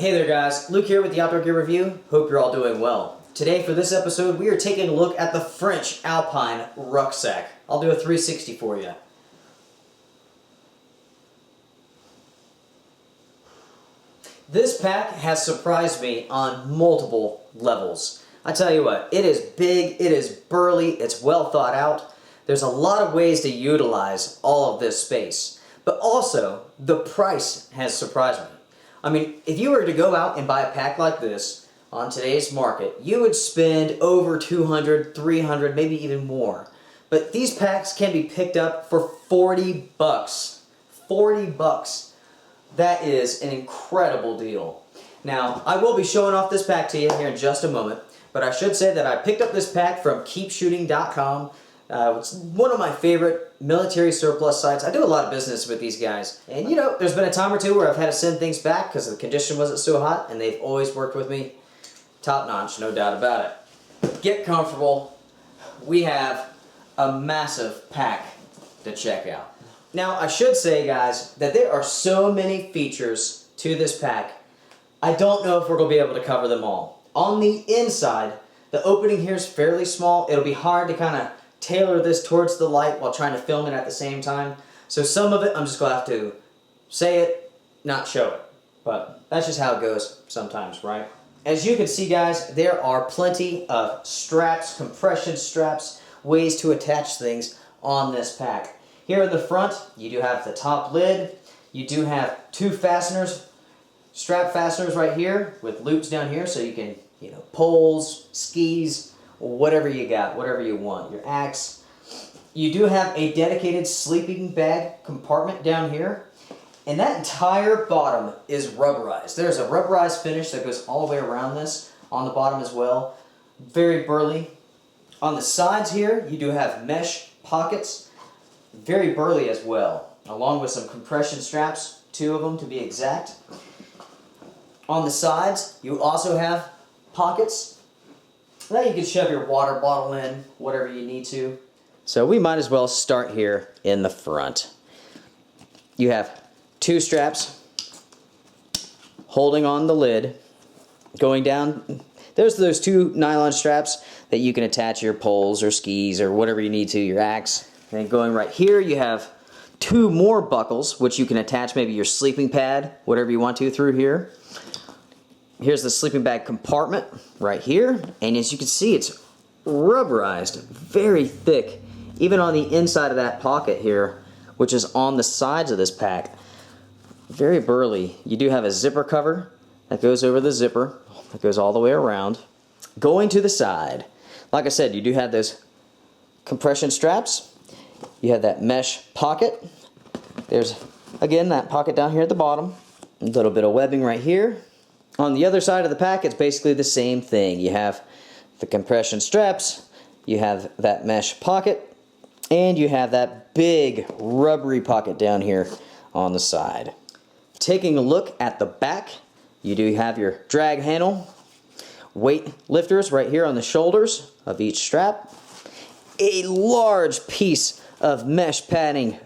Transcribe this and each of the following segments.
Hey there guys, Luke here with the Outdoor Gear Review. Hope you're all doing well. Today for this episode we are taking a look at the French Alpine rucksack. I'll do a 360 for you. This pack has surprised me on multiple levels. I tell you what, it is big, it is burly, it's well thought out. There's a lot of ways to utilize all of this space. But also, the price has surprised me. I mean, if you were to go out and buy a pack like this on today's market, you would spend over $200, $300, maybe even more. But these packs can be picked up for 40 bucks. 40 bucks. That is an incredible deal. Now, I will be showing off this pack to you here in just a moment, but I should say that I picked up this pack from keepshooting.com. It's one of my favorite military surplus sites. I do a lot of business with these guys. And you know, there's been a time or two where I've had to send things back because the condition wasn't so hot, and they've always worked with me top notch, no doubt about it. Get comfortable. We have a massive pack to check out. Now, I should say, guys, that there are so many features to this pack, I don't know if we're going to be able to cover them all. On the inside, the opening here is fairly small. It'll be hard to kind of tailor this towards the light while trying to film it at the same time. So some of it, I'm just going to have to say it, not show it. But that's just how it goes sometimes, right? As you can see, guys, there are plenty of straps, compression straps, ways to attach things on this pack. Here in the front, you do have the top lid. You do have two fasteners, strap fasteners right here with loops down here so you can, poles, skis, whatever you got, whatever you want, your axe. You do have a dedicated sleeping bag compartment down here, and that entire bottom is rubberized. There's a rubberized finish that goes all the way around this on the bottom as well. Very burly. On the sides here, you do have mesh pockets. Very burly as well, along with some compression straps, 2 of them to be exact. On the sides, you also have pockets that you can shove your water bottle in, whatever you need to. So we might as well start here in the front. You have 2 straps holding on the lid. Going down, there's those 2 nylon straps that you can attach your poles or skis or whatever you need to, your axe. And going right here, you have 2 more buckles, which you can attach maybe your sleeping pad, whatever you want to, through here. Here's the sleeping bag compartment right here. And as you can see, it's rubberized, very thick, even on the inside of that pocket here, which is on the sides of this pack. Very burly. You do have a zipper cover that goes over the zipper, that goes all the way around. Going to the side, like I said, you do have those compression straps. You have that mesh pocket. There's, again, that pocket down here at the bottom. A little bit of webbing right here. On the other side of the pack, it's basically the same thing. You have the compression straps, you have that mesh pocket, and you have that big rubbery pocket down here on the side. Taking a look at the back, you do have your drag handle, weight lifters right here on the shoulders of each strap, a large piece of mesh padding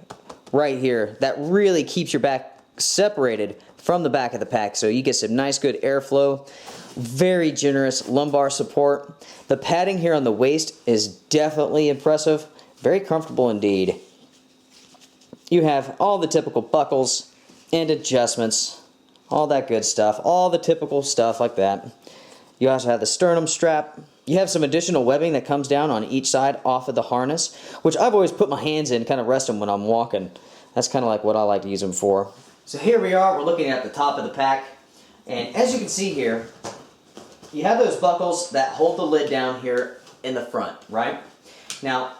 right here that really keeps your back separated from the back of the pack, so you get some nice good airflow. Very generous lumbar support. The padding here on the waist is definitely impressive. Very comfortable indeed. You have all the typical buckles and adjustments, all that good stuff, all the typical stuff like that. You also have the sternum strap. You have some additional webbing that comes down on each side off of the harness, which I've always put my hands in, kind of rest them when I'm walking. That's kind of like what I like to use them for. So here we are, we're looking at the top of the pack, and as you can see here, you have those buckles that hold the lid down here in the front, right? Now,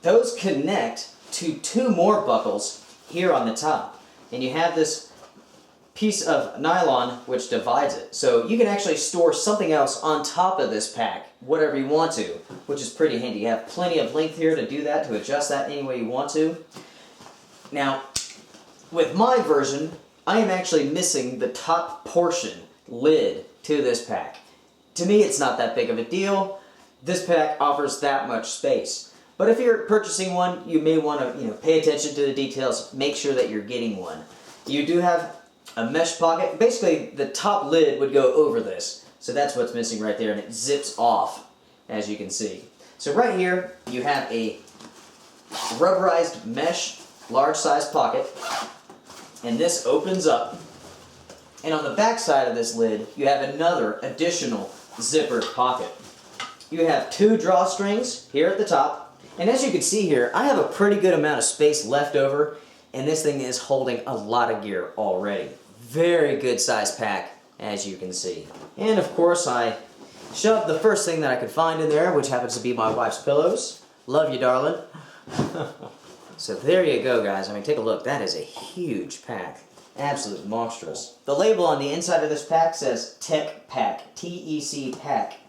those connect to 2 more buckles here on the top, and you have this piece of nylon which divides it. So you can actually store something else on top of this pack, whatever you want to, which is pretty handy. You have plenty of length here to do that, to adjust that any way you want to. Now, with my version, I am actually missing the top portion lid to this pack. To me, it's not that big of a deal. This pack offers that much space. But if you're purchasing one, you may want to pay attention to the details, make sure that you're getting one. You do have a mesh pocket. Basically, the top lid would go over this. So that's what's missing right there, and it zips off, as you can see. So right here, you have a rubberized mesh, large size pocket, and this opens up. And on the back side of this lid, you have another additional zippered pocket. You have 2 drawstrings here at the top, and as you can see here, I have a pretty good amount of space left over, and this thing is holding a lot of gear already. Very good size pack, as you can see. And of course, I shoved the first thing that I could find in there, which happens to be my wife's pillows. Love you, darling. So there you go, guys. I mean, take a look. That is a huge pack. Absolutely monstrous. The label on the inside of this pack says Tech Pack. T-E-C Pack.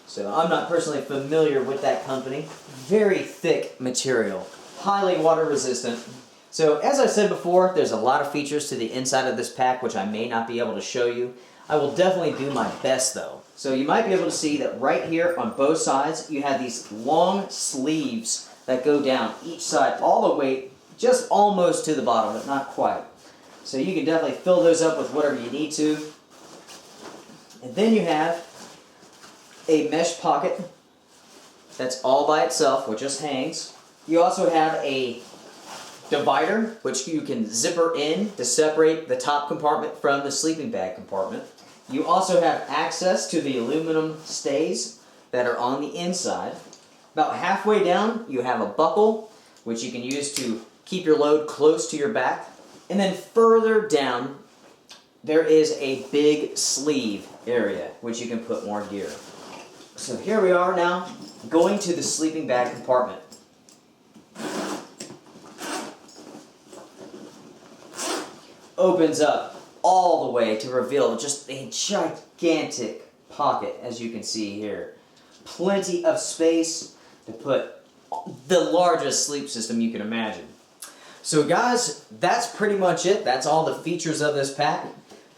So I'm not personally familiar with that company. Very thick material. Highly water resistant. So as I said before, there's a lot of features to the inside of this pack which I may not be able to show you. I will definitely do my best though. So you might be able to see that right here on both sides you have these long sleeves that go down each side all the way just almost to the bottom, but not quite. So you can definitely fill those up with whatever you need to. And then you have a mesh pocket that's all by itself, which just hangs. You also have a divider, which you can zipper in to separate the top compartment from the sleeping bag compartment. You also have access to the aluminum stays that are on the inside. About halfway down, you have a buckle, which you can use to keep your load close to your back. And then further down, there is a big sleeve area, which you can put more gear. So here we are now, going to the sleeping bag compartment. Opens up all the way to reveal just a gigantic pocket, as you can see here. Plenty of space to put the largest sleep system you can imagine. So guys, that's pretty much it. That's all the features of this pack.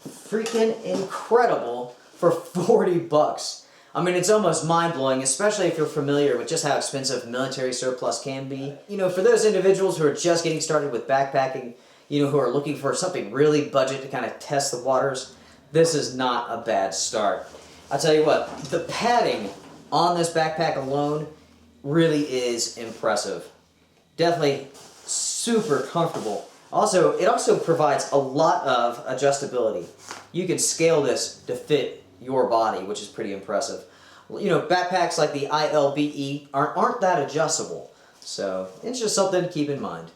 Freaking incredible for 40 bucks. I mean, it's almost mind-blowing, especially if you're familiar with just how expensive military surplus can be. You know, for those individuals who are just getting started with backpacking, you know, who are looking for something really budget to kind of test the waters, this is not a bad start. I'll tell you what, the padding on this backpack alone really is impressive. Definitely super comfortable. Also, it also provides a lot of adjustability. You can scale this to fit your body, which is pretty impressive. You know, backpacks like the ILBE aren't that adjustable, so it's just something to keep in mind.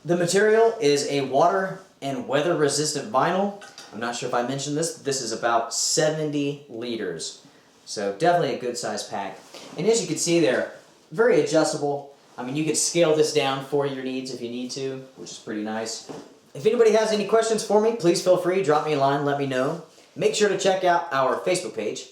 The material is a water and weather resistant vinyl. I'm not sure if I mentioned this. This is about 70 liters. So definitely a good size pack. And as you can see there, very adjustable. I mean, you can scale this down for your needs if you need to, which is pretty nice. If anybody has any questions for me, please feel free, drop me a line, let me know. Make sure to check out our Facebook page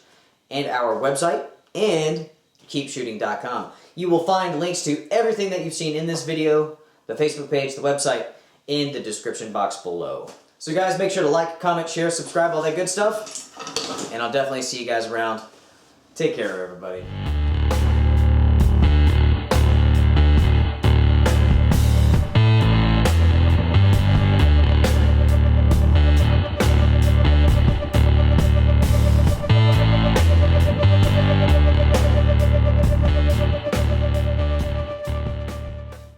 and our website and keepshooting.com. You will find links to everything that you've seen in this video, the Facebook page, the website, in the description box below. So guys, make sure to like, comment, share, subscribe, all that good stuff. And I'll definitely see you guys around. Take care, everybody.